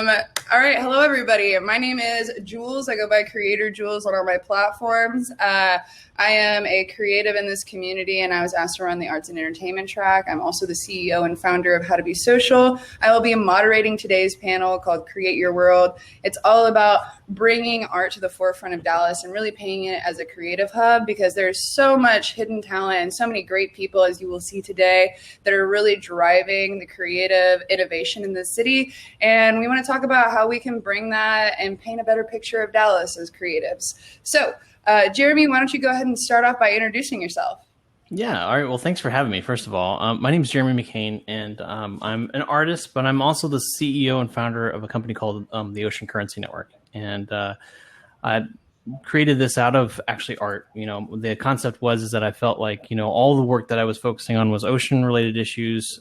All right. Hello, everybody. My name is Jules. I go by Creator Jules on all my platforms. I am a creative in this community, and I was asked to run the arts and entertainment track. I'm also the CEO and founder of How to Be Social. I will be moderating today's panel called Create Your World. It's all about bringing art to the forefront of Dallas and really painting it as a creative hub, because there's so much hidden talent and so many great people, as you will see today, that are really driving the creative innovation in the city. And we want to talk about how we can bring that and paint a better picture of Dallas as creatives. So, Jeremy, why don't you go ahead and start off by introducing yourself? Yeah. All right. Well, thanks for having me. First of all, my name is Jeremy McCain, and I'm an artist, but I'm also the CEO and founder of a company called the Ocean Currency Network. And I created this out of actually art. You know, the concept was that I felt like, all the work that I was focusing on was ocean related issues.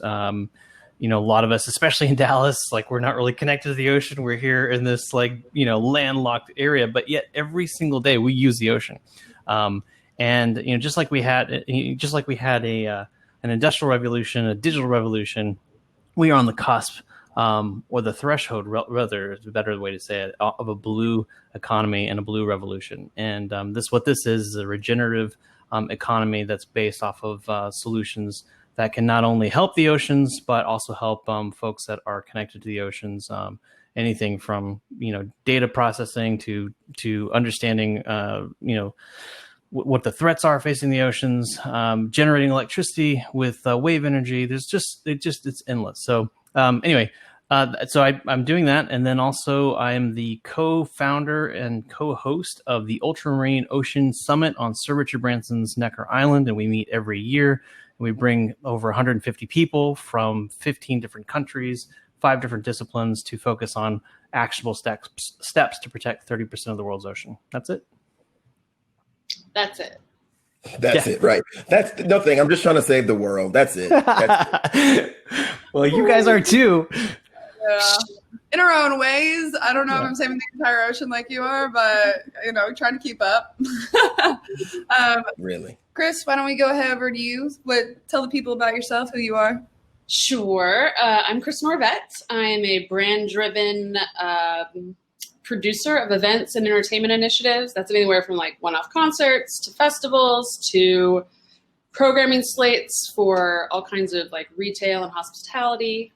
A lot of us, especially in Dallas, like, we're not really connected to the ocean. We're here in this landlocked area, but yet every single day we use the ocean. And just like we had an industrial revolution, a digital revolution, we are on the cusp, or the threshold, rather, is a better way to say it, of a blue economy and a blue revolution. And what this is a regenerative economy that's based off of solutions that can not only help the oceans, but also help folks that are connected to the oceans. Anything from data processing to understanding what the threats are facing the oceans, generating electricity with wave energy. It's endless. So anyway, I'm doing that. And then also I am the co-founder and co-host of the Ultramarine Ocean Summit on Sir Richard Branson's Necker Island. And we meet every year. And we bring over 150 people from 15 different countries, 5 different disciplines, to focus on actionable steps to protect 30% of the world's ocean. That's it. That's it. That's it, right? That's nothing. I'm just trying to save the world. That's it. Well, you guys are too. Yeah. In our own ways. I don't know if I'm saving the entire ocean like you are, but trying to keep up. Really? Chris, why don't we go ahead over to you? Tell the people about yourself, who you are. Sure. I'm Chris Norvett. I'm a brand-driven producer of events and entertainment initiatives. That's anywhere from one-off concerts to festivals to programming slates for all kinds of retail and hospitality.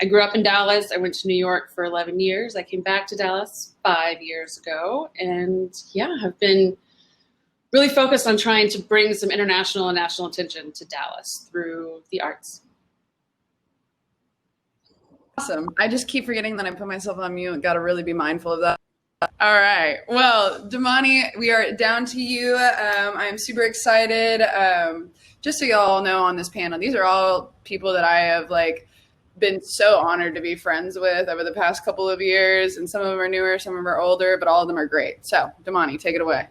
I grew up in Dallas. I went to New York for 11 years. I came back to Dallas 5 years ago, and have been really focused on trying to bring some international and national attention to Dallas through the arts. Awesome. I just keep forgetting that I put myself on mute. Got to really be mindful of that. All right. Well, Damani, we are down to you. I'm super excited. Just so y'all know, on this panel, these are all people that I have been so honored to be friends with over the past couple of years. And some of them are newer, some of them are older, but all of them are great. So, Damani, take it away.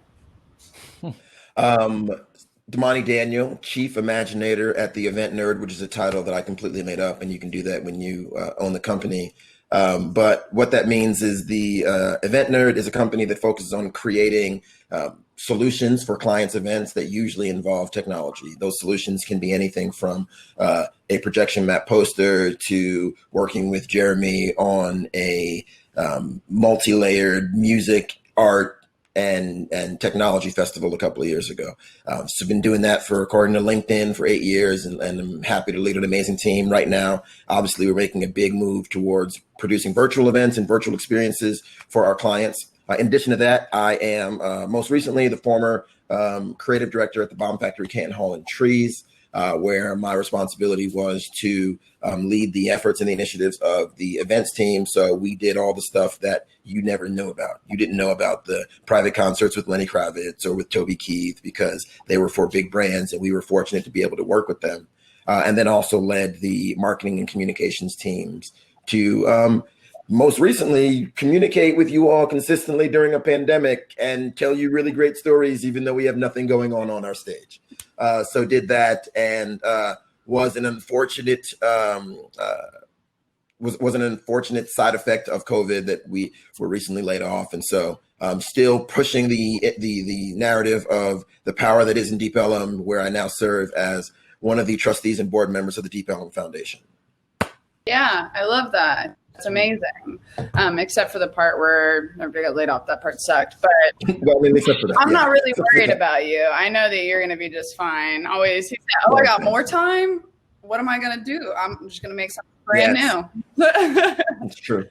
Damani Daniel, Chief Imaginator at the Event Nerd, which is a title that I completely made up, and you can do that when you own the company. But what that means is the Event Nerd is a company that focuses on creating solutions for clients' events that usually involve technology. Those solutions can be anything from a projection map poster to working with Jeremy on a multi-layered music, art, and technology festival a couple of years ago. So I've been doing that according to LinkedIn, for 8 years, and I'm happy to lead an amazing team right now. Obviously, we're making a big move towards producing virtual events and virtual experiences for our clients. In addition to that, I am most recently the former creative director at the Bomb Factory Canton Hall and Trees, where my responsibility was to lead the efforts and the initiatives of the events team. So we did all the stuff that you never know about. You didn't know about the private concerts with Lenny Kravitz or with Toby Keith, because they were for big brands and we were fortunate to be able to work with them. And then also led the marketing and communications teams to most recently communicate with you all consistently during a pandemic and tell you really great stories, even though we have nothing going on our stage. So did that, and was an unfortunate side effect of COVID that we were recently laid off. And so still pushing the narrative of the power that is in Deep Ellum, where I now serve as one of the trustees and board members of the Deep Ellum Foundation. Yeah, I love that. It's amazing. Except for the part where everybody got laid off. That part sucked. But Well, I mean, except for that, I'm yeah. not really Except for worried that. about you. I know that you're going to be just fine. Always, he said, I got more time. What am I going to do? I'm just going to make something brand new. It's true.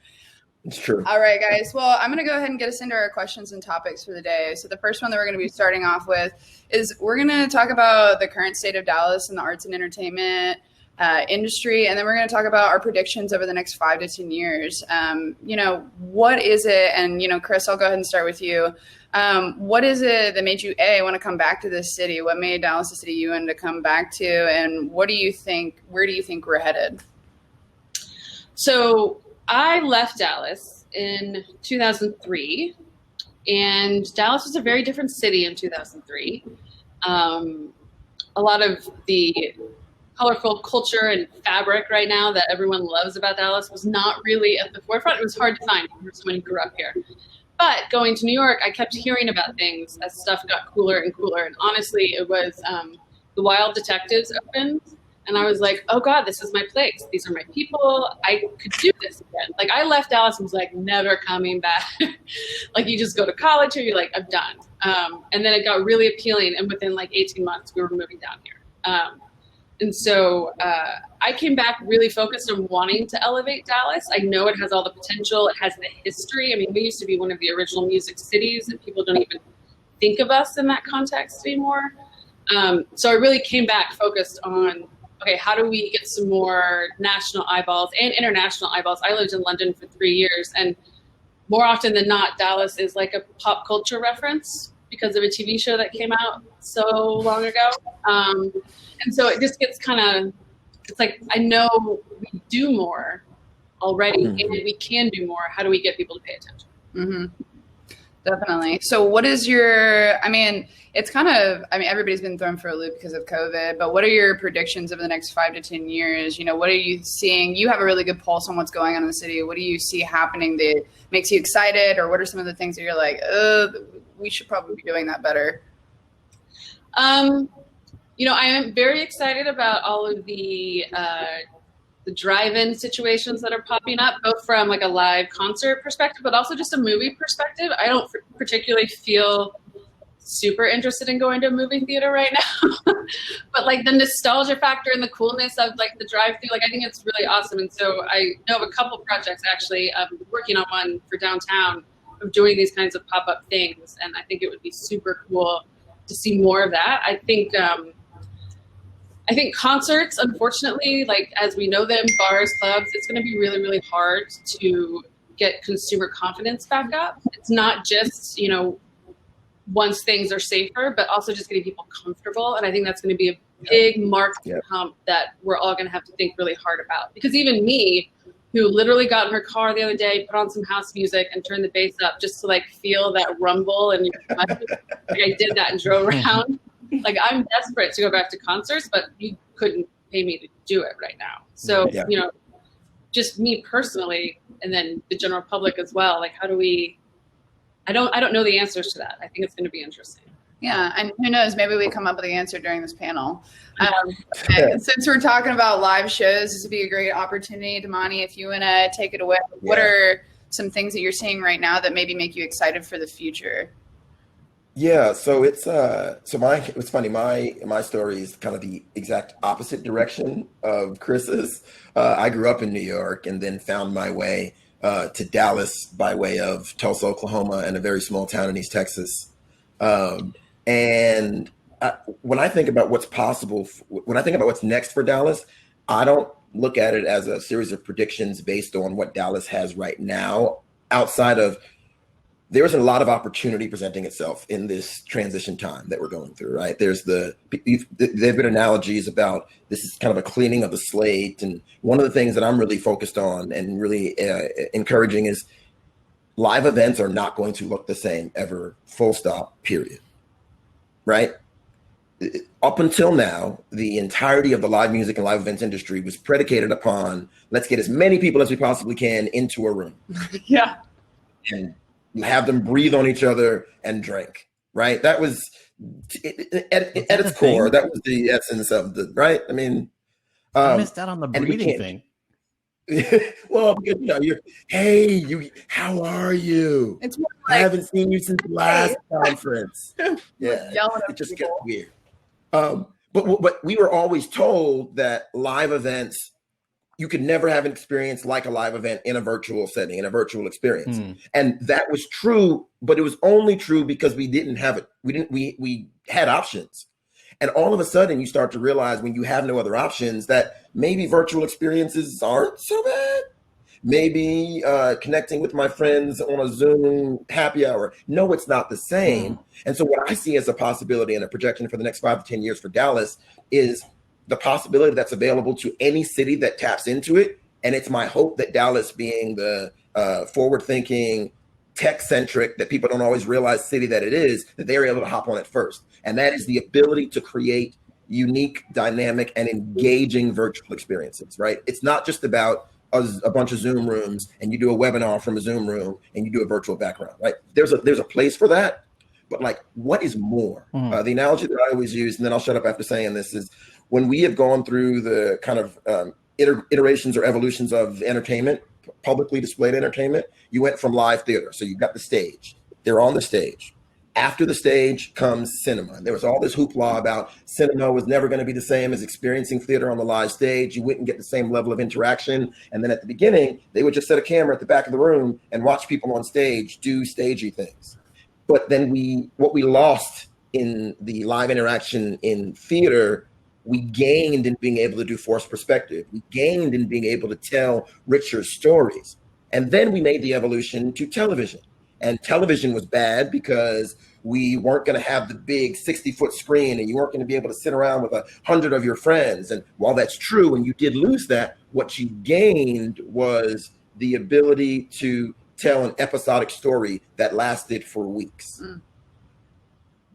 It's true. All right, guys. Well, I'm going to go ahead and get us into our questions and topics for the day. So the first one that we're going to be starting off with is we're going to talk about the current state of Dallas and the arts and entertainment industry, and then we're going to talk about our predictions over the next 5 to 10 years. What is it? And, Chris, I'll go ahead and start with you. What is it that made you, want to come back to this city? What made Dallas the city you wanted to come back to? And what do you think, where do you think we're headed? So I left Dallas in 2003, and Dallas was a very different city in 2003. A lot of the colorful culture and fabric right now that everyone loves about Dallas was not really at the forefront. It was hard to find for someone who grew up here. But going to New York, I kept hearing about things as stuff got cooler and cooler. And honestly, it was The Wild Detectives opened. And I was like, oh God, this is my place. These are my people. I could do this again. Like, I left Dallas and was like, never coming back. Like, you just go to college or you're like, I'm done. And then it got really appealing. And within like 18 months, we were moving down here. And so I came back really focused on wanting to elevate Dallas. I know it has all the potential. It has the history. I mean, we used to be one of the original music cities, and people don't even think of us in that context anymore. So I really came back focused on, okay, how do we get some more national eyeballs and international eyeballs? I lived in London for 3 years, and more often than not, Dallas is like a pop culture reference because of a TV show that came out so long ago. And so it just gets kind of, it's like, I know we do more already, and we can do more. How do we get people to pay attention? Mm-hmm. Definitely. So what is your, it's kind of, everybody's been thrown for a loop because of COVID, but what are your predictions over the next 5 to 10 years? What are you seeing? You have a really good pulse on what's going on in the city. What do you see happening that makes you excited? Or what are some of the things that you're like, we should probably be doing that better? I am very excited about all of the drive-in situations that are popping up, both from like a live concert perspective, but also just a movie perspective. I don't particularly feel super interested in going to a movie theater right now, but like the nostalgia factor and the coolness of like the drive-through, like I think it's really awesome. And so I know of a couple projects actually, working on one for downtown of doing these kinds of pop-up things. And I think it would be super cool to see more of that. I think concerts, unfortunately, like as we know them, bars, clubs, it's going to be really, really hard to get consumer confidence back up. It's not just, once things are safer, but also just getting people comfortable. And I think that's going to be a big market hump that we're all going to have to think really hard about. Because even me, who literally got in her car the other day, put on some house music and turned the bass up just to like feel that rumble. And like I did that and drove around. Like, I'm desperate to go back to concerts, but you couldn't pay me to do it right now. So, just me personally, and then the general public as well. Like, how do we, I don't know the answers to that. I think it's going to be interesting. Yeah. And who knows, maybe we come up with the answer during this panel. Since we're talking about live shows, this would be a great opportunity. Damani, if you want to take it away, what are some things that you're seeing right now that maybe make you excited for the future? Yeah, so it's funny. My story is kind of the exact opposite direction of Chris's. I grew up in New York and then found my way to Dallas by way of Tulsa, Oklahoma, and a very small town in East Texas. And when I think about what's possible, when I think about what's next for Dallas, I don't look at it as a series of predictions based on what Dallas has right now. Outside of, there's a lot of opportunity presenting itself in this transition time that we're going through, right? There've been analogies about this is kind of a cleaning of the slate. And one of the things that I'm really focused on and really encouraging is live events are not going to look the same ever, full stop, period, right? Up until now, the entirety of the live music and live events industry was predicated upon, let's get as many people as we possibly can into a room. Yeah. And have them breathe on each other and drink, right? That was at its core. That was the essence of the, right? I missed out on the breathing thing. Well, because how are you? It's more I like, haven't seen you since the last conference. like Yeah, yelling it at just gets people. weird. But we were always told that live events, you could never have an experience like a live event in a virtual setting, in a virtual experience. And that was true, but it was only true because we didn't have it. We had options. And all of a sudden you start to realize when you have no other options that maybe virtual experiences aren't so bad. Maybe connecting with my friends on a Zoom happy hour. No, it's not the same. And so what I see as a possibility and a projection for the next 5 to 10 years for Dallas is the possibility that's available to any city that taps into it. And it's my hope that Dallas, being the forward-thinking, tech-centric, that people don't always realize city that it is, that they're able to hop on it first. And that is the ability to create unique, dynamic, and engaging virtual experiences, right? It's not just about a bunch of Zoom rooms and you do a webinar from a Zoom room and you do a virtual background, right? There's a place for that, but like, what is more? The analogy that I always use, and then I'll shut up after saying this, is when we have gone through the kind of iterations or evolutions of entertainment, publicly displayed entertainment, you went from live theater. So you've got the stage, they're on the stage. After the stage comes cinema. There was all this hoopla about cinema was never going to be the same as experiencing theater on the live stage. You wouldn't get the same level of interaction. And then at the beginning, they would just set a camera at the back of the room and watch people on stage do stagey things. But then what we lost in the live interaction in theater, we gained in being able to do forced perspective. We gained in being able to tell richer stories. And then we made the evolution to television. And television was bad because we weren't going to have the big 60-foot screen and you weren't going to be able to sit around with 100 of your friends. And while that's true, and you did lose that, what you gained was the ability to tell an episodic story that lasted for weeks.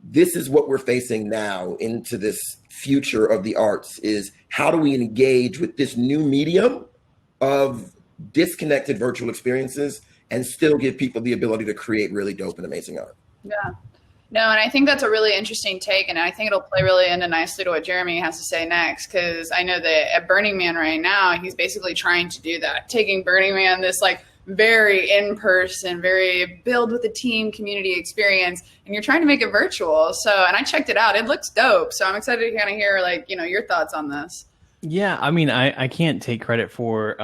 This is what we're facing now into this future of the arts, is how do we engage with this new medium of disconnected virtual experiences and still give people the ability to create really dope and amazing art. Yeah. No, and I think that's a really interesting take, and I think it'll play really into nicely to what Jeremy has to say next, because I know that at Burning Man right now, he's basically trying to do that, taking Burning Man, this like very in-person, very build with a team community experience, and you're trying to make it virtual. So, and I checked it out. It looks dope. So I'm excited to kind of hear like, your thoughts on this. Yeah, I mean, I can't take credit for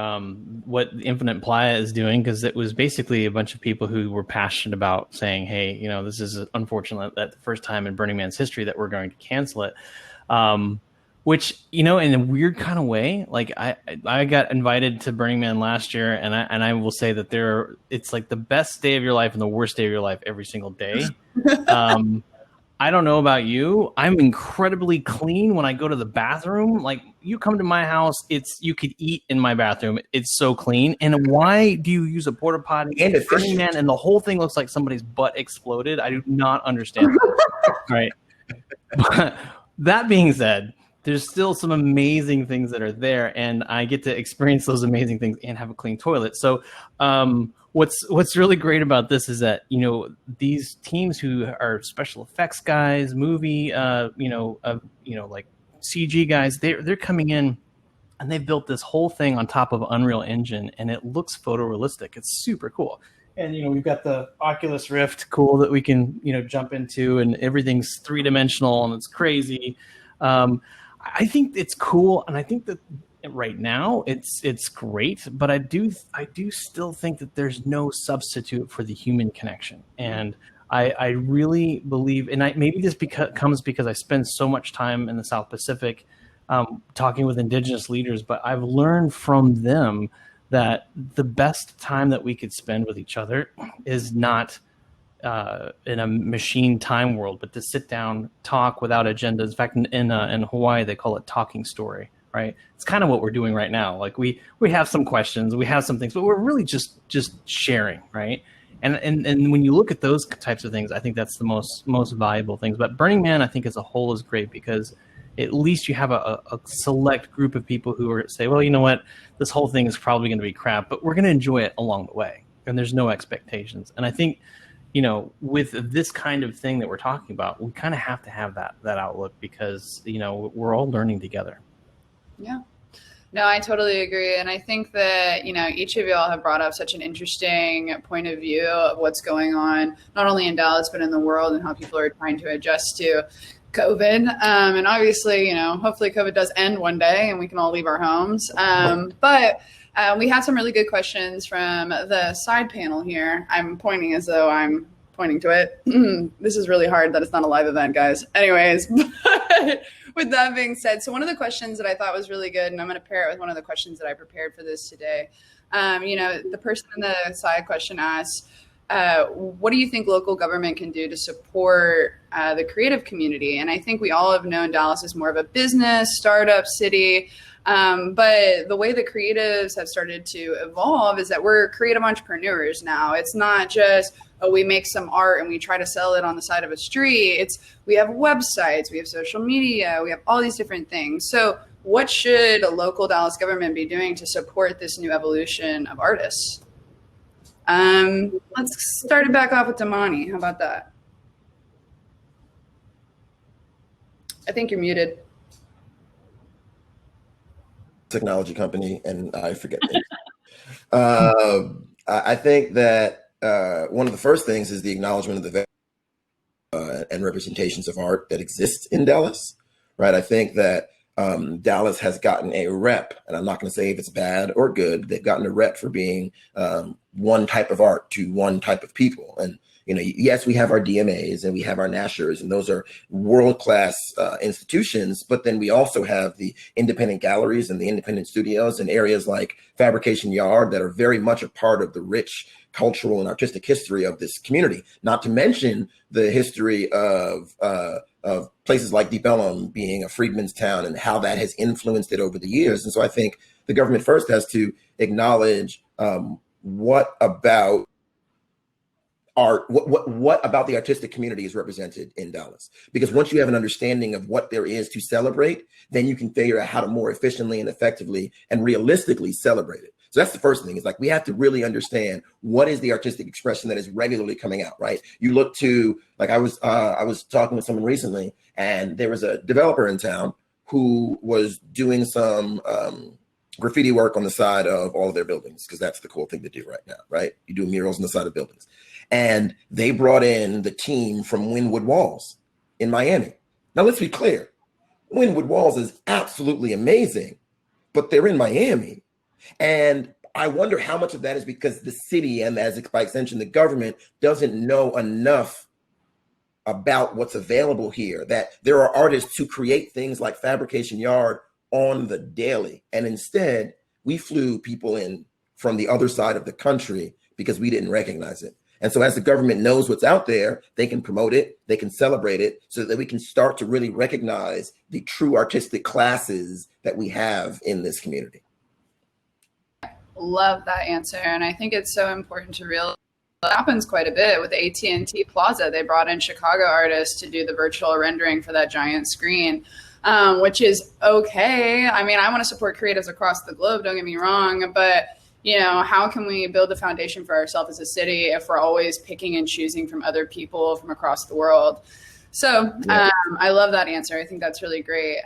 what Infinite Playa is doing, because it was basically a bunch of people who were passionate about saying, hey, this is unfortunate that the first time in Burning Man's history that we're going to cancel it. Which, in a weird kind of way, like I got invited to Burning Man last year, and I will say that it's like the best day of your life and the worst day of your life every single day. I don't know about you. I'm incredibly clean when I go to the bathroom. Like, you come to my house, you could eat in my bathroom. It's so clean. And why do you use a porta potty and at Burning Man and the whole thing looks like somebody's butt exploded? I do not understand that. Right. But that being said, there's still some amazing things that are there, and I get to experience those amazing things and have a clean toilet. So, what's really great about this is that these teams who are special effects guys, movie, like CG guys, they're coming in and they've built this whole thing on top of Unreal Engine, and it looks photorealistic. It's super cool. And we've got the Oculus Rift, cool, that we can jump into, and everything's 3-dimensional and it's crazy. I think it's cool, and I think that right now it's great, but I do still think that there's no substitute for the human connection. And I really believe, and maybe this comes because I spend so much time in the South Pacific talking with indigenous leaders, but I've learned from them that the best time that we could spend with each other is not in a machine time world, but to sit down, talk without agendas. In fact, in Hawaii, they call it talking story, right? It's kind of what we're doing right now. Like we have some questions, we have some things, but we're really just sharing, right? And when you look at those types of things, I think that's the most valuable things. But Burning Man, I think as a whole, is great because at least you have a select group of people who are say, well, you know what, this whole thing is probably going to be crap, but we're going to enjoy it along the way, and there's no expectations. And I think, with this kind of thing that we're talking about, we kind of have to have that outlook because, we're all learning together. Yeah. No, I totally agree. And I think that, each of y'all have brought up such an interesting point of view of what's going on, not only in Dallas, but in the world and how people are trying to adjust to COVID. And obviously, hopefully COVID does end one day and we can all leave our homes. But we had some really good questions from the side panel here. I'm pointing as though I'm pointing to it. This is really hard that it's not a live event, guys. Anyways, but with that being said, so one of the questions that I thought was really good, and I'm going to pair it with one of the questions that I prepared for this today. The person in the side question asks, what do you think local government can do to support the creative community? And I think we all have known Dallas is more of a business, startup city. But the way the creatives have started to evolve is that we're creative entrepreneurs now. It's not just, we make some art and we try to sell it on the side of a street. We have websites, we have social media, we have all these different things. So what should a local Dallas government be doing to support this new evolution of artists? Let's start it back off with Damani. How about that? I think you're muted. Technology company, and I forget names. I think that one of the first things is the acknowledgement of the and representations of art that exist in Dallas, right? I think that Dallas has gotten a rep, and I'm not going to say if it's bad or good. They've gotten a rep for being one type of art to one type of people. And, yes, we have our DMAs and we have our Nashers, and those are world-class institutions. But then we also have the independent galleries and the independent studios and areas like Fabrication Yard that are very much a part of the rich cultural and artistic history of this community, not to mention the history of places like Deep Ellum being a freedman's town and how that has influenced it over the years. And so I think the government first has to acknowledge what about art, what about the artistic community is represented in Dallas? Because once you have an understanding of what there is to celebrate, then you can figure out how to more efficiently and effectively and realistically celebrate it. So that's the first thing. Is like we have to really understand what is the artistic expression that is regularly coming out, right? You look to, like I was talking with someone recently, and there was a developer in town who was doing some graffiti work on the side of all of their buildings, because that's the cool thing to do right now, right? You do murals on the side of buildings. And they brought in the team from Wynwood Walls in Miami. Now, let's be clear. Wynwood Walls is absolutely amazing, but they're in Miami. And I wonder how much of that is because the city and, as by extension, the government doesn't know enough about what's available here, that there are artists who create things like Fabrication Yard on the daily. And instead, we flew people in from the other side of the country because we didn't recognize it. And so as the government knows what's out there, they can promote it, they can celebrate it, so that we can start to really recognize the true artistic classes that we have in this community. Love that answer. And I think it's so important to realize it happens quite a bit with AT&T Plaza. They brought in Chicago artists to do the virtual rendering for that giant screen, which is okay. I mean, I want to support creatives across the globe, don't get me wrong, but how can we build a foundation for ourselves as a city if we're always picking and choosing from other people from across the world? So I love that answer. I think that's really great.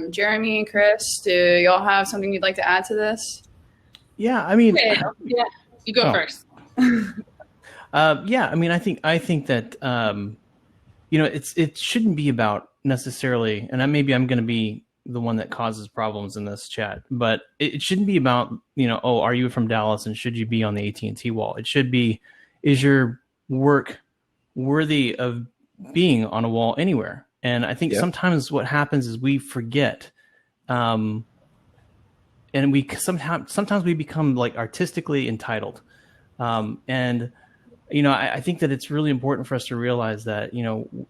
Jeremy and Chris, do y'all have something you'd like to add to this? Yeah, I mean, yeah, you go first. Yeah, I mean, I think that it shouldn't be about necessarily, and maybe I'm going to be the one that causes problems in this chat, but it shouldn't be about are you from Dallas and should you be on the AT&T wall? It should be, is your work worthy of being on a wall anywhere? And I think sometimes what happens is we forget. And we sometimes we become like artistically entitled. I think that it's really important for us to realize that,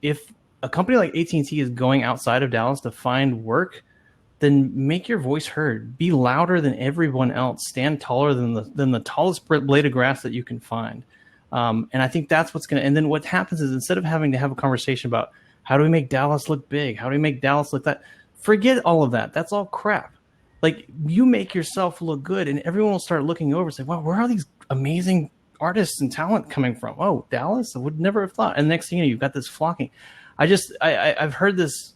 if a company like AT&T is going outside of Dallas to find work, then make your voice heard. Be louder than everyone else. Stand taller than the tallest blade of grass that you can find. And I think that's what's going to, and then what happens is instead of having to have a conversation about how do we make Dallas look big? How do we make Dallas look that? Forget all of that. That's all crap. Like, you make yourself look good and everyone will start looking over and say, wow, where are these amazing artists and talent coming from? Oh, Dallas? I would never have thought. And next thing you know, you've got this flocking. I've heard this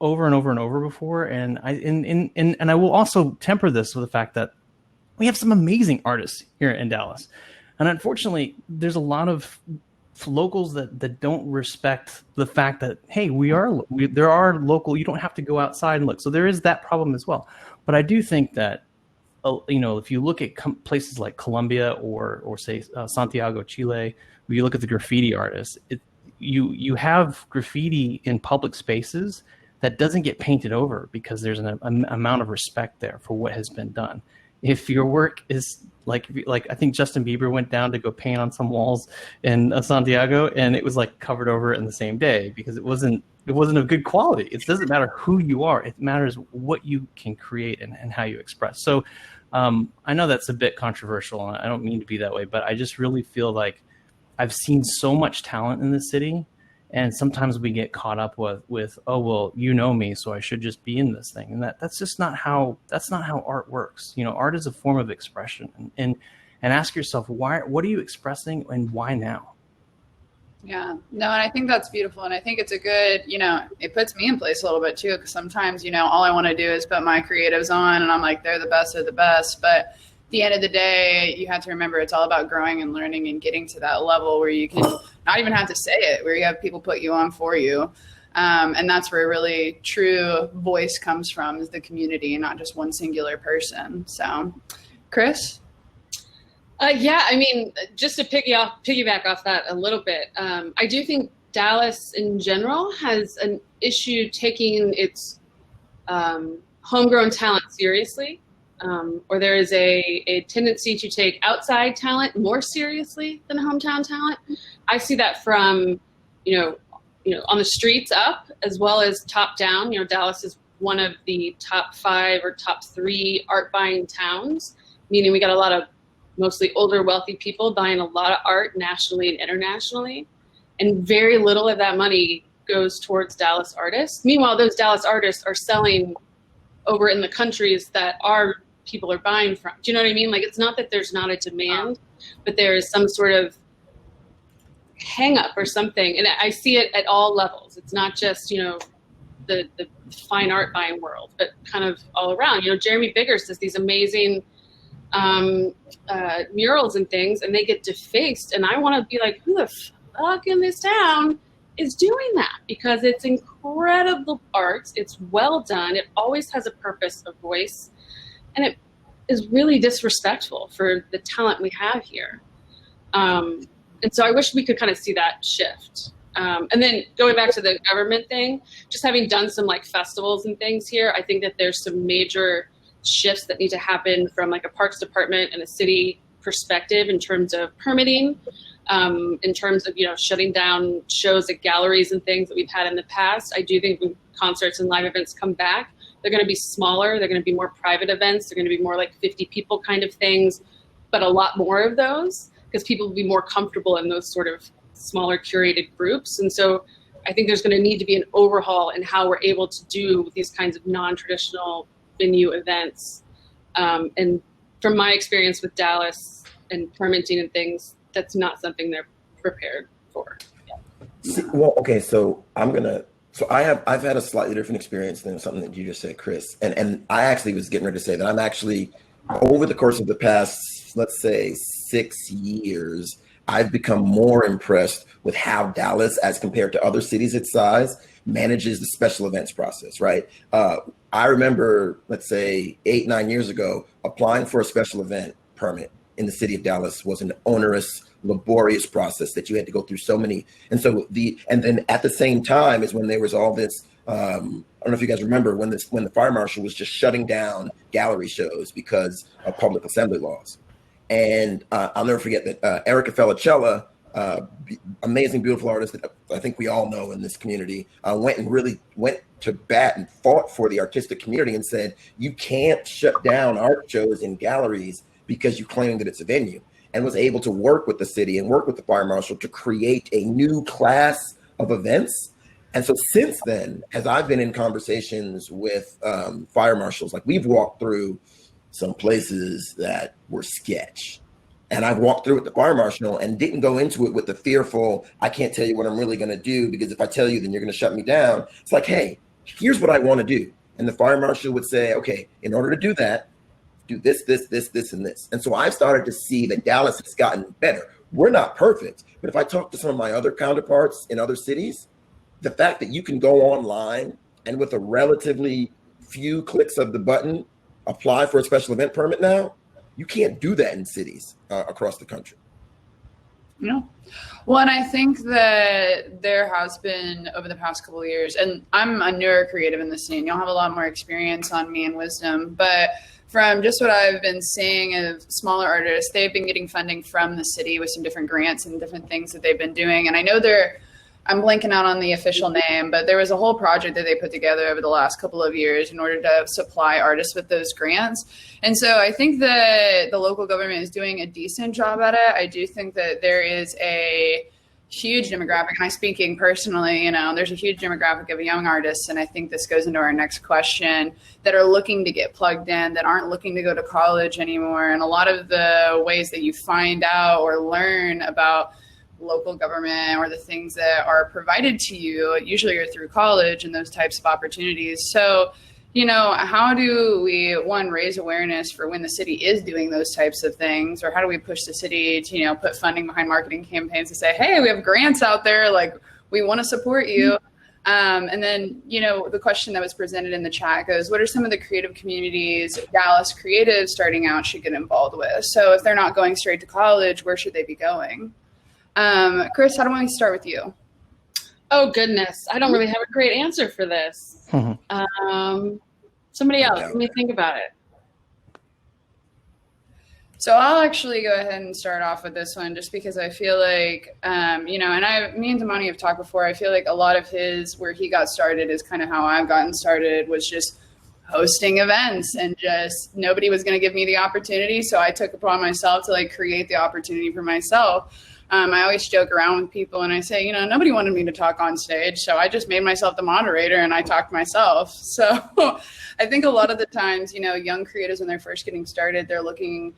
over and over and over before, and I will also temper this with the fact that we have some amazing artists here in Dallas, and unfortunately, there's a lot of locals that don't respect the fact that, hey, there are local. You don't have to go outside and look. So there is that problem as well. But I do think that, if you look at places like Colombia or say Santiago, Chile, where you look at the graffiti artists, you have graffiti in public spaces that doesn't get painted over because there's an amount of respect there for what has been done. If your work is like I think Justin Bieber went down to go paint on some walls in Santiago, and it was like covered over in the same day because it wasn't of good quality. It doesn't matter who you are; it matters what you can create and how you express. So I know that's a bit controversial, and I don't mean to be that way, but I just really feel like I've seen so much talent in this city. And sometimes we get caught up with, oh, well, you know me, so I should just be in this thing. And that's just not how art works. Art is a form of expression, and ask yourself, what are you expressing and why now? Yeah, no, and I think that's beautiful. And I think it's a good, it puts me in place a little bit too, because sometimes, all I want to do is put my creatives on and I'm like, they're the best of the best. But at the end of the day, you have to remember it's all about growing and learning and getting to that level where you can not even have to say it, where you have people put you on for you. And that's where really true voice comes from, is the community and not just one singular person. So, Chris? Yeah, I mean, just to piggyback off that a little bit, I do think Dallas in general has an issue taking its homegrown talent seriously. Or there is a tendency to take outside talent more seriously than hometown talent. I see that from, on the streets up as well as top down. Dallas is one of the top 5 or top 3 art buying towns, meaning we got a lot of mostly older, wealthy people buying a lot of art nationally and internationally. And very little of that money goes towards Dallas artists. Meanwhile, those Dallas artists are selling over in the countries that our people are buying from. Do you know what I mean? Like, it's not that there's not a demand, but there is some sort of hang up or something. And I see it at all levels. It's not just, the fine art buying world, but kind of all around. Jeremy Biggers does these amazing murals and things, and they get defaced. And I want to be like, who the fuck in this town is doing that? Because it's incredible art. It's well done. It always has a purpose, a voice. And it is really disrespectful for the talent we have here. And so I wish we could kind of see that shift. And then going back to the government thing, just having done some like festivals and things here, I think that there's some major shifts that need to happen from like a parks department and a city perspective in terms of permitting, in terms of, shutting down shows at galleries and things that we've had in the past. I do think when concerts and live events come back, they're going to be smaller. They're going to be more private events. They're going to be more like 50 people kind of things, but a lot more of those because people will be more comfortable in those sort of smaller curated groups. And so I think there's going to need to be an overhaul in how we're able to do these kinds of non-traditional venue events. And from my experience with Dallas and permitting and things, that's not something they're prepared for. See, well, okay, so I've had a slightly different experience than something that you just said, Chris. And I actually was getting ready to say that I'm actually, over the course of the past, let's say 6 years, I've become more impressed with how Dallas, as compared to other cities its size, manages the special events process, right? I remember, let's say 8-9 years ago, applying for a special event permit in the city of Dallas was an onerous, laborious process that you had to go through so many. And then at the same time is when there was all this, I don't know if you guys remember when the fire marshal was just shutting down gallery shows because of public assembly laws. And I'll never forget that Erica Felicella, amazing, beautiful artist that I think we all know in this community, went to bat and fought for the artistic community and said, you can't shut down art shows in galleries because you claim that it's a venue, and was able to work with the city and work with the fire marshal to create a new class of events. And so since then, as I've been in conversations with fire marshals, like we've walked through some places that were sketch. And I've walked through with the fire marshal and didn't go into it with the fearful, I can't tell you what I'm really going to do because if I tell you, then you're going to shut me down. It's like, hey, here's what I want to do. And the fire marshal would say, okay, in order to do that, do this, this, this, this, and this. And so I've started to see that Dallas has gotten better. We're not perfect, but if I talk to some of my other counterparts in other cities, the fact that you can go online and with a relatively few clicks of the button, apply for a special event permit now, you can't do that in cities across the country. No. Well, and I think that there has been over the past couple of years, and I'm a newer creative in the scene. You'll have a lot more experience on me and wisdom, but from just what I've been seeing of smaller artists, they've been getting funding from the city with some different grants and different things that they've been doing. And I know I'm blanking out on the official name, but there was a whole project that they put together over the last couple of years in order to supply artists with those grants. And so I think that the local government is doing a decent job at it. I do think that there is a huge demographic, and I'm speaking personally, there's a huge demographic of young artists, and I think this goes into our next question, that are looking to get plugged in, that aren't looking to go to college anymore. And a lot of the ways that you find out or learn about local government or the things that are provided to you usually are through college and those types of opportunities. So, how do we, one, raise awareness for when the city is doing those types of things, or how do we push the city to, put funding behind marketing campaigns to say, hey, we have grants out there, like we want to support you. And then, the question that was presented in the chat goes, what are some of the creative communities Dallas creatives starting out should get involved with? So if they're not going straight to college, where should they be going? Chris, how do we start with you? Oh, goodness. I don't really have a great answer for this. Somebody else, let me think about it. So I'll actually go ahead and start off with this one, just because I feel like, me and Damani have talked before. I feel like a lot of where he got started is kind of how I've gotten started, was just hosting events, and just nobody was going to give me the opportunity. So I took upon myself to create the opportunity for myself. I always joke around with people and I say, nobody wanted me to talk on stage, so I just made myself the moderator and I talked myself. So I think a lot of the times, young creatives, when they're first getting started, they're looking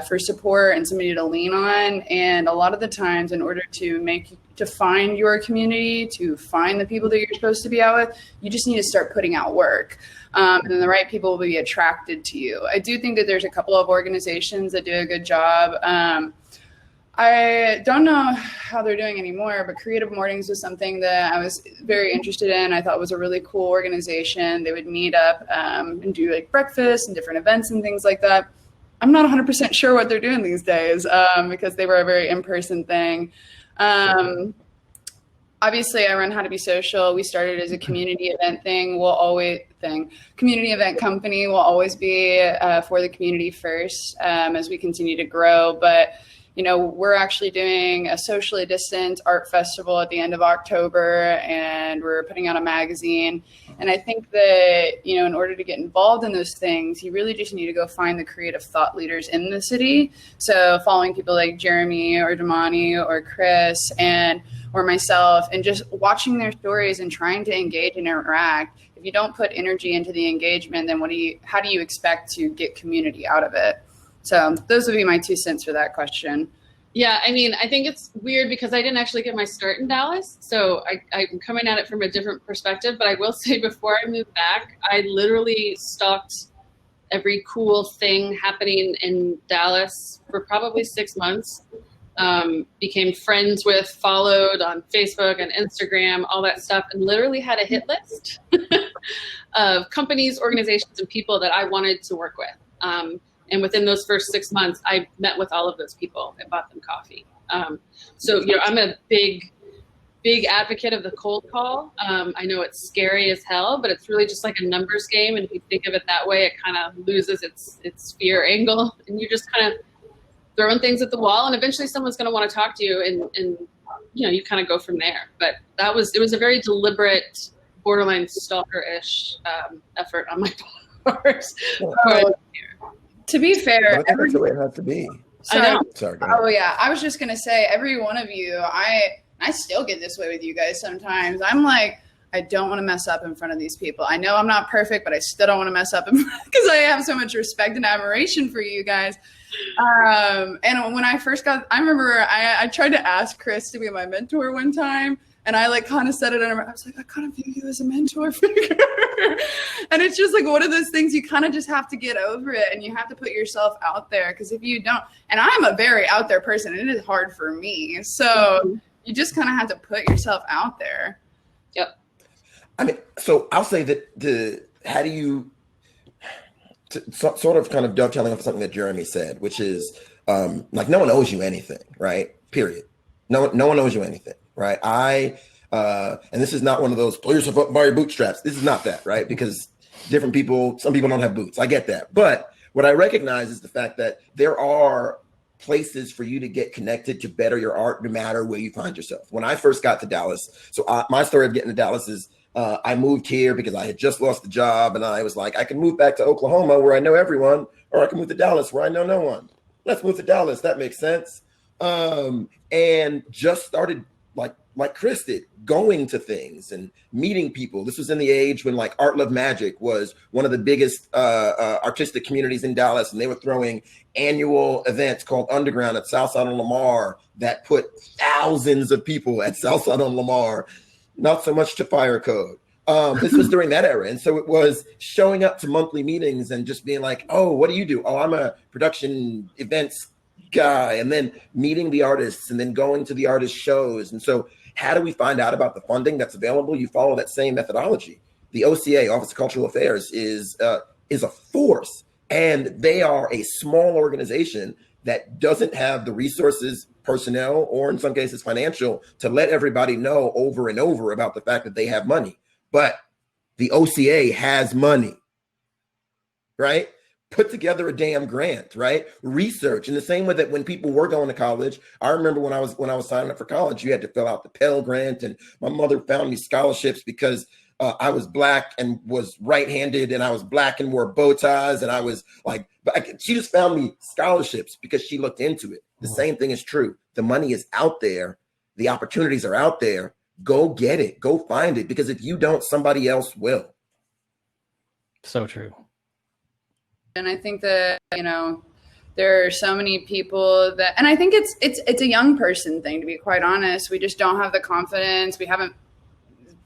for support and somebody to lean on. And a lot of the times, in order to find your community, to find the people that you're supposed to be out with, you just need to start putting out work. And then the right people will be attracted to you. I do think that there's a couple of organizations that do a good job. I don't know how they're doing anymore, but Creative Mornings was something that I was very interested in. I thought was a really cool organization. They would meet up and do breakfast and different events and things like that. I'm not 100% sure what they're doing these days because they were a very in-person thing. Obviously, I run How to Be Social. We started as a community event community event company. Will always be for the community first as we continue to grow. But we're actually doing a socially distant art festival at the end of October, and we're putting out a magazine. And I think that, in order to get involved in those things, you really just need to go find the creative thought leaders in the city. So following people like Jeremy or Damani or Chris or myself, and just watching their stories and trying to engage and interact. If you don't put energy into the engagement, then how do you expect to get community out of it? So those would be my 2 cents for that question. Yeah, I think it's weird because I didn't actually get my start in Dallas. So I'm coming at it from a different perspective. But I will say, before I moved back, I literally stalked every cool thing happening in Dallas for probably 6 months. Became friends with, followed on Facebook and Instagram, all that stuff, and literally had a hit list of companies, organizations, and people that I wanted to work with. And within those first 6 months, I met with all of those people and bought them coffee. So, I'm a big advocate of the cold call. I know it's scary as hell, but it's really just like a numbers game. And if you think of it that way, it kind of loses its fear angle. And you're just kind of throwing things at the wall. And eventually someone's going to want to talk to you. And you kind of go from there. But it was a very deliberate, borderline stalker-ish effort on my part. To be fair, that's the way it has to be. Sorry. Sorry. Oh yeah, I was just gonna say, every one of you, I still get this way with you guys sometimes. I'm like, I don't want to mess up in front of these people. I know I'm not perfect, but I still don't want to mess up because I have so much respect and admiration for you guys. And when I first I remember I tried to ask Chris to be my mentor one time. And I like kind of said it, and I was like, I kind of view you as a mentor figure. And it's just like one of those things you kind of just have to get over it, and you have to put yourself out there. Because if you don't, and I'm a very out there person, and it is hard for me. So you just kind of have to put yourself out there. Yep. I mean, so I'll say that how do you sort of kind of dovetailing off something that Jeremy said, which is like no one owes you anything, right? Period. No one owes you anything. Right. And this is not one of those pull yourself up by your bootstraps. This is not that, right? Because some people don't have boots. I get that. But what I recognize is the fact that there are places for you to get connected to better your art, no matter where you find yourself. When I first got to Dallas, my story of getting to Dallas is I moved here because I had just lost the job. And I was like, I can move back to Oklahoma where I know everyone, or I can move to Dallas where I know no one. Let's move to Dallas. That makes sense. And just started like Chris did, going to things and meeting people. This was in the age when like Art Love Magic was one of the biggest artistic communities in Dallas, and they were throwing annual events called Underground at Southside on Lamar that put thousands of people at Southside on Lamar, not so much to Fire Code. This was during that era. And so it was showing up to monthly meetings and just being like, oh, what do you do? Oh, I'm a production events guy, and then meeting the artists and then going to the artist shows. And so how do we find out about the funding that's available? You follow that same methodology. The OCA, Office of Cultural Affairs, is a force, and they are a small organization that doesn't have the resources, personnel, or in some cases financial, to let everybody know over and over about the fact that they have money. But the OCA has money, right? Put together a damn grant, right? Research in the same way that when people were going to college, I remember when I was signing up for college, you had to fill out the Pell Grant, and my mother found me scholarships because I was Black and was right-handed, and I was Black and wore bow ties, and I was like, she just found me scholarships because she looked into it. The same thing is true. The money is out there. The opportunities are out there. Go get it. Go find it, because if you don't, somebody else will. So true. And I think that, there are so many people that, and I think it's a young person thing, to be quite honest. We just don't have the confidence. We haven't,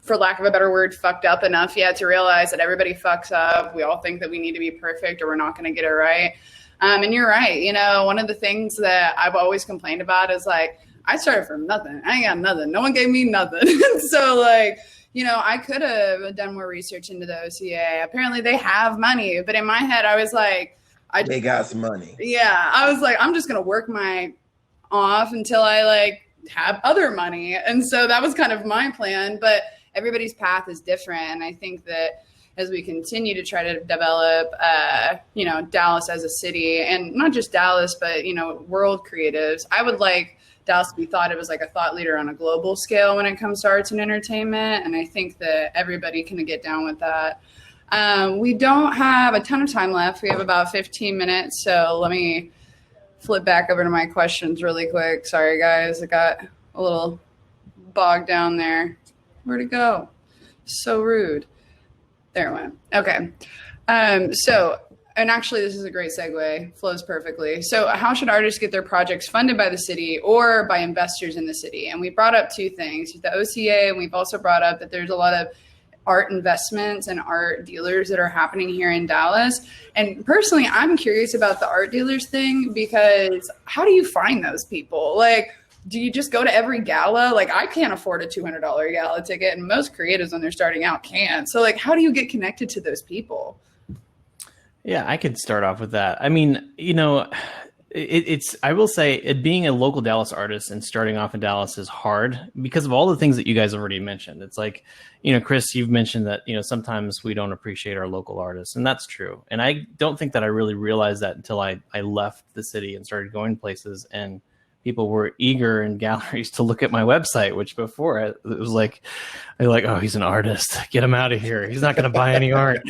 for lack of a better word, fucked up enough yet to realize that everybody fucks up. We all think that we need to be perfect or we're not going to get it right. And you're right. One of the things that I've always complained about is like, I started from nothing. I ain't got nothing. No one gave me nothing. So like, I could have done more research into the OCA. Apparently they have money, but in my head, I was like, they got some money. Yeah. I was like, I'm just going to work my off until I like have other money. And so that was kind of my plan, but everybody's path is different. And I think that as we continue to try to develop, Dallas as a city, and not just Dallas, but, world creatives, I would like Dallas to be thought of as like a thought leader on a global scale when it comes to arts and entertainment. And I think that everybody can get down with that. We don't have a ton of time left. We have about 15 minutes. So let me flip back over to my questions really quick. Sorry, guys. I got a little bogged down there. Where'd it go? So rude. There it went. Okay. And actually, this is a great segue, flows perfectly. So how should artists get their projects funded by the city or by investors in the city? And we brought up two things, the OCA, and we've also brought up that there's a lot of art investments and art dealers that are happening here in Dallas. And personally, I'm curious about the art dealers thing, because how do you find those people? Like, do you just go to every gala? Like, I can't afford a $200 gala ticket, and most creatives when they're starting out can't. So like, how do you get connected to those people? Yeah, I could start off with that. I mean, I will say it being a local Dallas artist and starting off in Dallas is hard because of all the things that you guys already mentioned. It's like, Chris, you've mentioned that, sometimes we don't appreciate our local artists, and that's true. And I don't think that I really realized that until I left the city and started going places and people were eager in galleries to look at my website, which before it was like, they're like, oh, he's an artist. Get him out of here. He's not going to buy any art.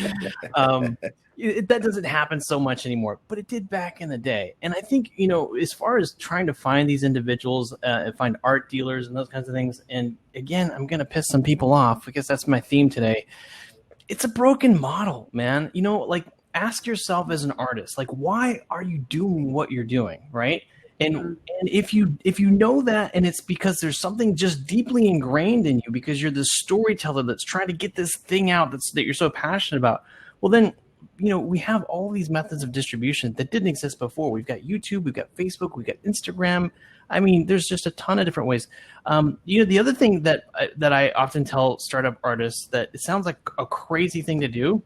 That doesn't happen so much anymore, but it did back in the day. And I think, as far as trying to find these individuals and find art dealers and those kinds of things, and again, I'm going to piss some people off because that's my theme today. It's a broken model, man. Like, ask yourself as an artist, like, why are you doing what you're doing, right? And if you know that, and it's because there's something just deeply ingrained in you, because you're the storyteller that's trying to get this thing out that you're so passionate about, well, then, we have all these methods of distribution that didn't exist before. We've got YouTube, we've got Facebook, we've got Instagram. I mean, there's just a ton of different ways. The other thing that I often tell startup artists, that it sounds like a crazy thing to do,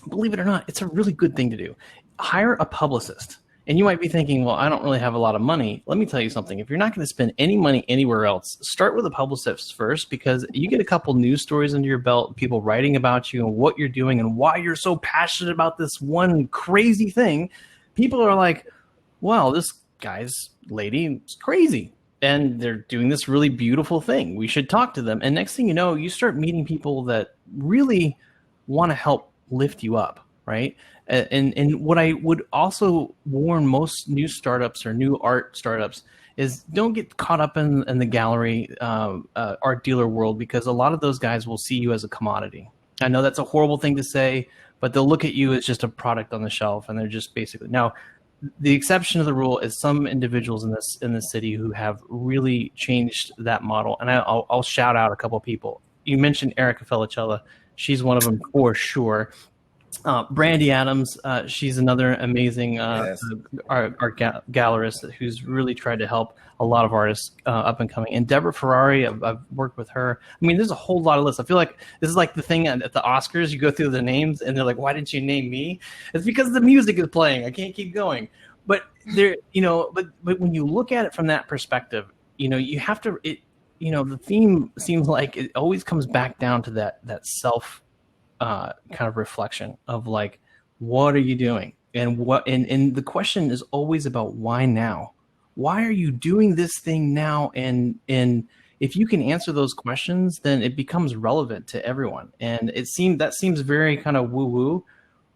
believe it or not, it's a really good thing to do. Hire a publicist. And you might be thinking, well, I don't really have a lot of money. Let me tell you something. If you're not going to spend any money anywhere else, start with a publicist first, because you get a couple news stories under your belt, people writing about you and what you're doing and why you're so passionate about this one crazy thing. People are like, wow, this lady is crazy. And they're doing this really beautiful thing. We should talk to them. And next thing you know, you start meeting people that really want to help lift you up, right? And what I would also warn most new startups or new art startups is, don't get caught up in the gallery art dealer world, because a lot of those guys will see you as a commodity. I know that's a horrible thing to say, but they'll look at you as just a product on the shelf, and they're just basically, now the exception to the rule is some individuals in this city who have really changed that model, and I'll shout out a couple of people. You mentioned Erica Felicella. She's one of them for sure. Brandy Adams, she's another amazing Yes. art gallerist who's really tried to help a lot of artists up and coming. And Deborah Ferrari, I've worked with her. I mean, there's a whole lot of lists. I feel like this is like the thing at the Oscars. You go through the names and they're like, why didn't you name me? It's because the music is playing. I can't keep going. But there, but when you look at it from that perspective, you have to, the theme seems like it always comes back down to that self kind of reflection of like, what are you doing? And and the question is always about why now? Why are you doing this thing now? And if you can answer those questions, then it becomes relevant to everyone. And that seems very kind of woo-woo,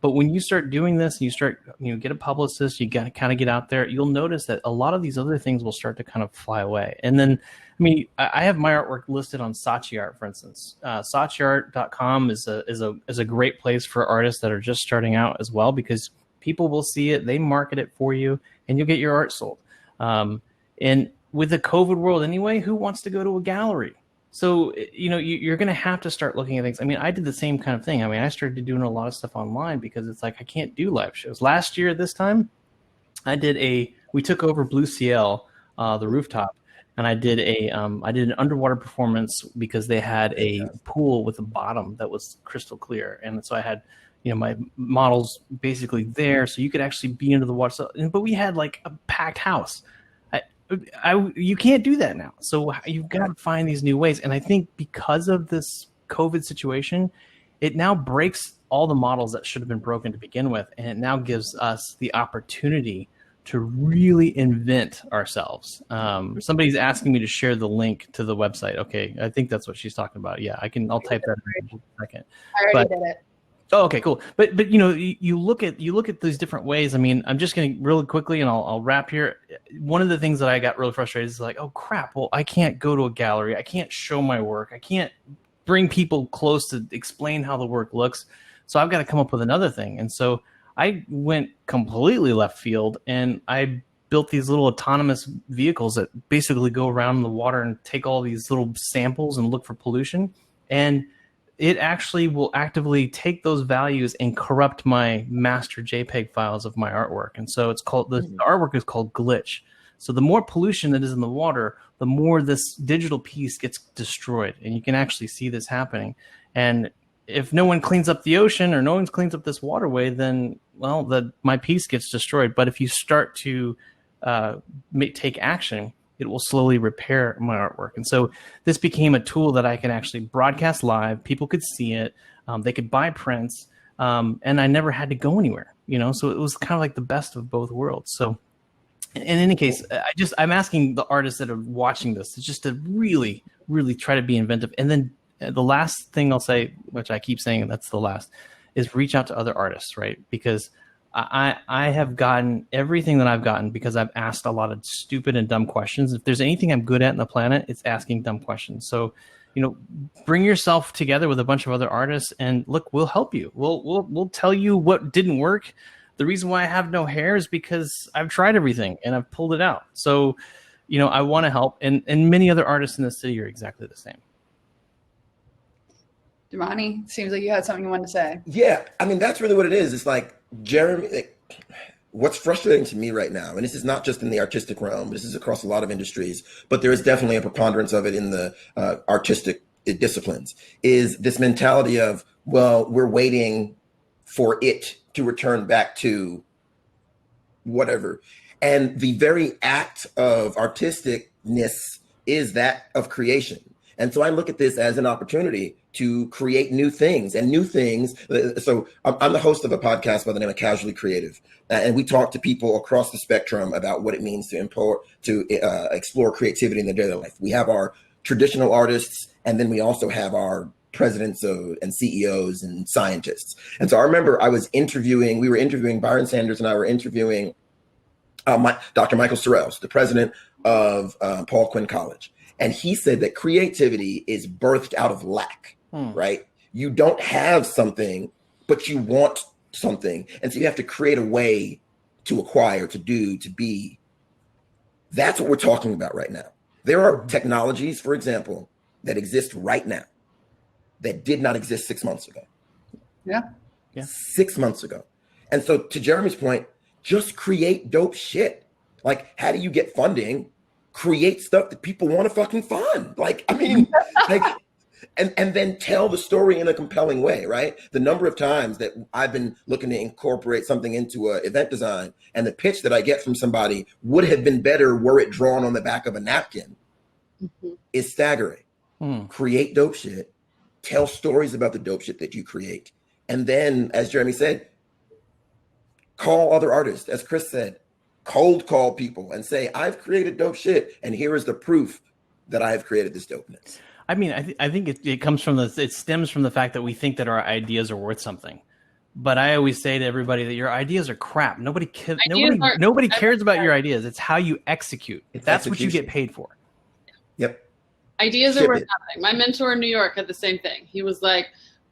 but when you start doing this and you start, get a publicist, you got to kind of get out there, you'll notice that a lot of these other things will start to kind of fly away. And then, I have my artwork listed on Saatchi Art, for instance. SaatchiArt.com is a great place for artists that are just starting out as well, because people will see it, they market it for you, and you'll get your art sold. And with the COVID world anyway, who wants to go to a gallery? So, you're going to have to start looking at things. I did the same kind of thing. I started doing a lot of stuff online because it's like, I can't do live shows. Last year, this time, we took over Blue Ciel, the rooftop, and I did an underwater performance because they had a pool with a bottom that was crystal clear. And so I had, my models basically there, so you could actually be into the water. So, but we had like a packed house. You can't do that now. So you've got to find these new ways. And I think because of this COVID situation, it now breaks all the models that should have been broken to begin with. And it now gives us the opportunity to really invent ourselves. Somebody's asking me to share the link to the website. Okay. I think that's what she's talking about. Yeah, I'll type that in a second. I already did it. Oh, okay, cool. But you look at these different ways. I'm just going to really quickly, and I'll wrap here. One of the things that I got really frustrated is like, oh crap, well, I can't go to a gallery. I can't show my work. I can't bring people close to explain how the work looks. So I've got to come up with another thing. And so I went completely left field, and I built these little autonomous vehicles that basically go around the water and take all these little samples and look for pollution. And it actually will actively take those values and corrupt my master JPEG files of my artwork. And so it's called, the artwork is called Glitch. So the more pollution that is in the water, the more this digital piece gets destroyed. And you can actually see this happening. And if no one cleans up the ocean or no one cleans up this waterway, then, well, my piece gets destroyed. But if you start to take action, it will slowly repair my artwork. And so this became a tool that I can actually broadcast live. People could see it. They could buy prints. And I never had to go anywhere, So it was kind of like the best of both worlds. So in any case, I'm asking the artists that are watching this just to really, really try to be inventive. And then the last thing I'll say, which I keep saying, and that's the last, is reach out to other artists, right? Because I have gotten everything that I've gotten because I've asked a lot of stupid and dumb questions. If there's anything I'm good at in the planet, it's asking dumb questions. So, bring yourself together with a bunch of other artists, and look, we'll help you. We'll tell you what didn't work. The reason why I have no hair is because I've tried everything and I've pulled it out. So, I want to help. And many other artists in the city are exactly the same. Damani, seems like you had something you wanted to say. Yeah, I mean, that's really what it is. It's like, Jeremy, what's frustrating to me right now, and this is not just in the artistic realm, this is across a lot of industries, but there is definitely a preponderance of it in the artistic disciplines, is this mentality of, well, we're waiting for it to return back to whatever. And the very act of artisticness is that of creation. And so I look at this as an opportunity to create new things and new things. So I'm the host of a podcast by the name of Casually Creative. And we talk to people across the spectrum about what it means to explore creativity in their daily life. We have our traditional artists, and then we also have our presidents and CEOs and scientists. And so I remember we were interviewing, Byron Sanders and I were interviewing Dr. Michael Sorrells, the president of Paul Quinn College. And he said that creativity is birthed out of lack, right? You don't have something, but you want something. And so you have to create a way to acquire, to do, to be. That's what we're talking about right now. There are technologies, for example, that exist right now that did not exist 6 months ago. Yeah. 6 months ago. And so to Jeremy's point, just create dope shit. Like, how do you get funding? Create stuff that people want to fucking fund. And then tell the story in a compelling way, right? The number of times that I've been looking to incorporate something into an event design, and the pitch that I get from somebody would have been better were it drawn on the back of a napkin, is staggering. Create dope shit. Tell stories about the dope shit that you create. And then, as Jeremy said, call other artists. As Chris said, cold call people and say, I've created dope shit, and here is the proof that I have created this dopeness. I mean, I think it comes from it stems from the fact that we think that our ideas are worth something. But I always say to everybody that your ideas are crap. Nobody cares about your ideas. It's how you execute. That's what you get paid for. Yep. Ideas are worth nothing. My mentor in New York had the same thing. He was like,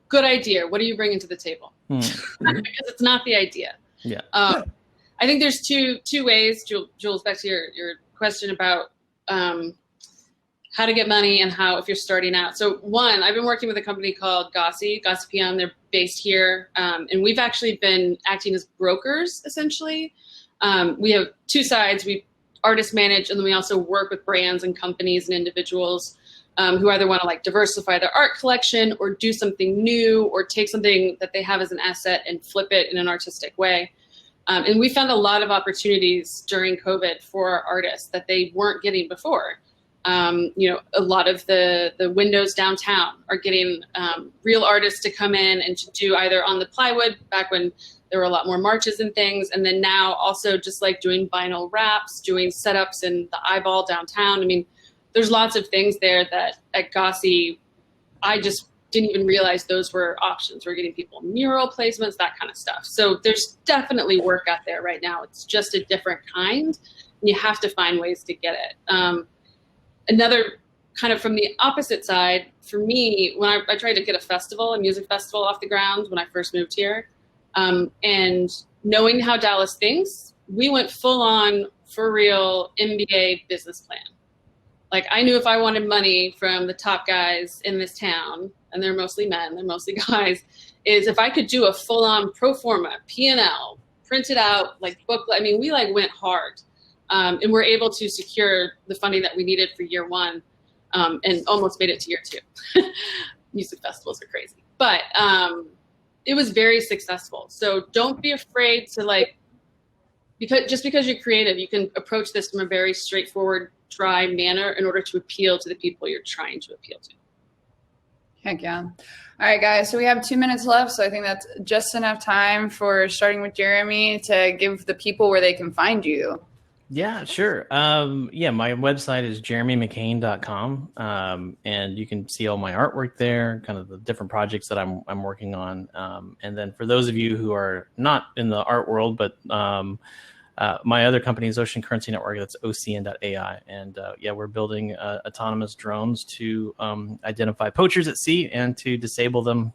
good idea. What are you bringing to the table? Because it's not the idea. Yeah. I think there's two ways, Jules, back to your question about how to get money and how, if you're starting out. So one, I've been working with a company called Gossipyon. They're based here. And we've actually been acting as brokers, essentially. We have two sides. We artist manage, and then we also work with brands and companies and individuals who either want to diversify their art collection or do something new or take something that they have as an asset and flip it in an artistic way. And we found a lot of opportunities during COVID for our artists that they weren't getting before. A lot of the windows downtown are getting real artists to come in and to do either on the plywood back when there were a lot more marches and things. And then now also just doing vinyl wraps, doing setups in the Eyeball downtown. I mean, there's lots of things there that at Gossi, I just didn't even realize those were options. We're getting people mural placements, that kind of stuff. So there's definitely work out there right now. It's just a different kind, and you have to find ways to get it. Another kind of from the opposite side, for me, when I tried to get a music festival off the ground when I first moved here, and knowing how Dallas thinks, we went full on, for real, MBA business plan. I knew if I wanted money from the top guys in this town, and they're mostly men, they're mostly guys, is if I could do a full-on pro forma, P&L, print it out, booklet. I mean, we went hard. And we're able to secure the funding that we needed for year one, and almost made it to year two. Music festivals are crazy. But it was very successful. So don't be afraid to because you're creative, you can approach this from a very straightforward, dry manner in order to appeal to the people you're trying to appeal to. Heck yeah. All right, guys. So we have 2 minutes left. So I think that's just enough time for, starting with Jeremy, to give the people where they can find you. Yeah, sure. Yeah, my website is jeremymccain.com. And you can see all my artwork there, kind of the different projects that I'm working on. And then for those of you who are not in the art world, but my other company is Ocean Currency Network. That's OCN.ai. And yeah, we're building autonomous drones to identify poachers at sea and to disable them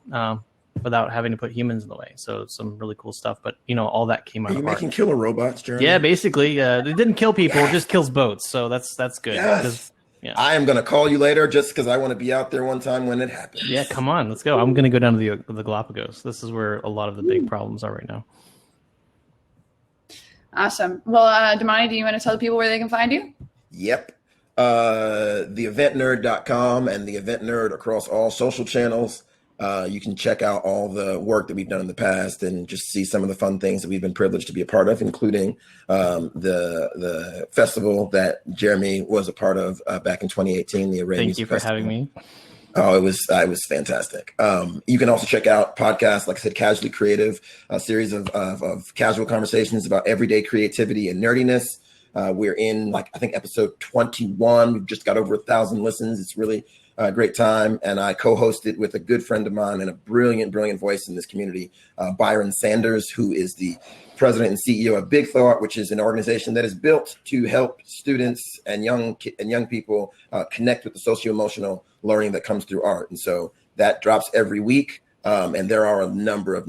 without having to put humans in the way. So some really cool stuff. But, all that came out Are you of art. making killer robots, Jeremy? Yeah, basically, it didn't kill people; it just kills boats. So that's good. Yes. Yeah. I am going to call you later just because I want to be out there one time when it happens. Yeah, come on, let's go. I'm going to go down to the Galapagos. This is where a lot of the big problems are right now. Awesome. Well, Damani, do you want to tell the people where they can find you? Yep. TheEventNerd.com and The Event Nerd across all social channels. You can check out all the work that we've done in the past and just see some of the fun things that we've been privileged to be a part of, including the festival that Jeremy was a part of back in 2018, the Array Thank Music you for Festival. having me. Oh, it was fantastic. You can also check out podcasts, like I said, Casually Creative, a series of casual conversations about everyday creativity and nerdiness. We're in I think episode 21. We've just got over 1,000 listens. It's really a great time. And I co-host it with a good friend of mine and a brilliant voice in this community, Byron Sanders, who is the president and CEO of Big Thought, which is an organization that is built to help students and young people connect with the socio-emotional learning that comes through art. And so that drops every week. And there are a number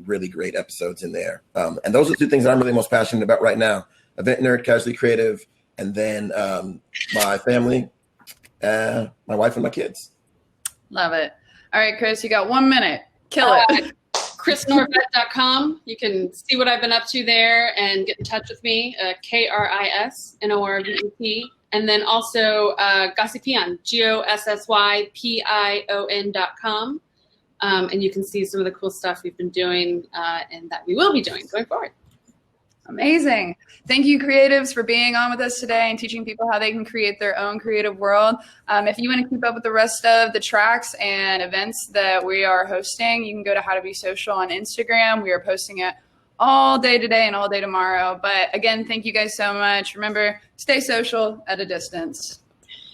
really great episodes in there. And those are the two things that I'm really most passionate about right now: Event Nerd, Casually Creative, and then my family, my wife and my kids. Love it. All right, Chris, you got 1 minute. Kill it. chrisnorvet.com. You can see what I've been up to there and get in touch with me. KrisNorvet. And then also Gossippion, GOSSYPION.com. And you can see some of the cool stuff we've been doing and that we will be doing going forward. Amazing. Thank you, creatives, for being on with us today and teaching people how they can create their own creative world. If you want to keep up with the rest of the tracks and events that we are hosting, you can go to How to Be Social on Instagram. We are posting it all day today and all day tomorrow. But again, thank you guys so much. Remember, stay social at a distance.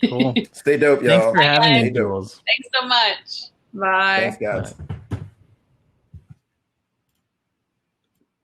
Cool. Stay dope, y'all. Thanks for having me, Stay dope. Jules. Thanks so much. Bye. Thanks, guys. Bye.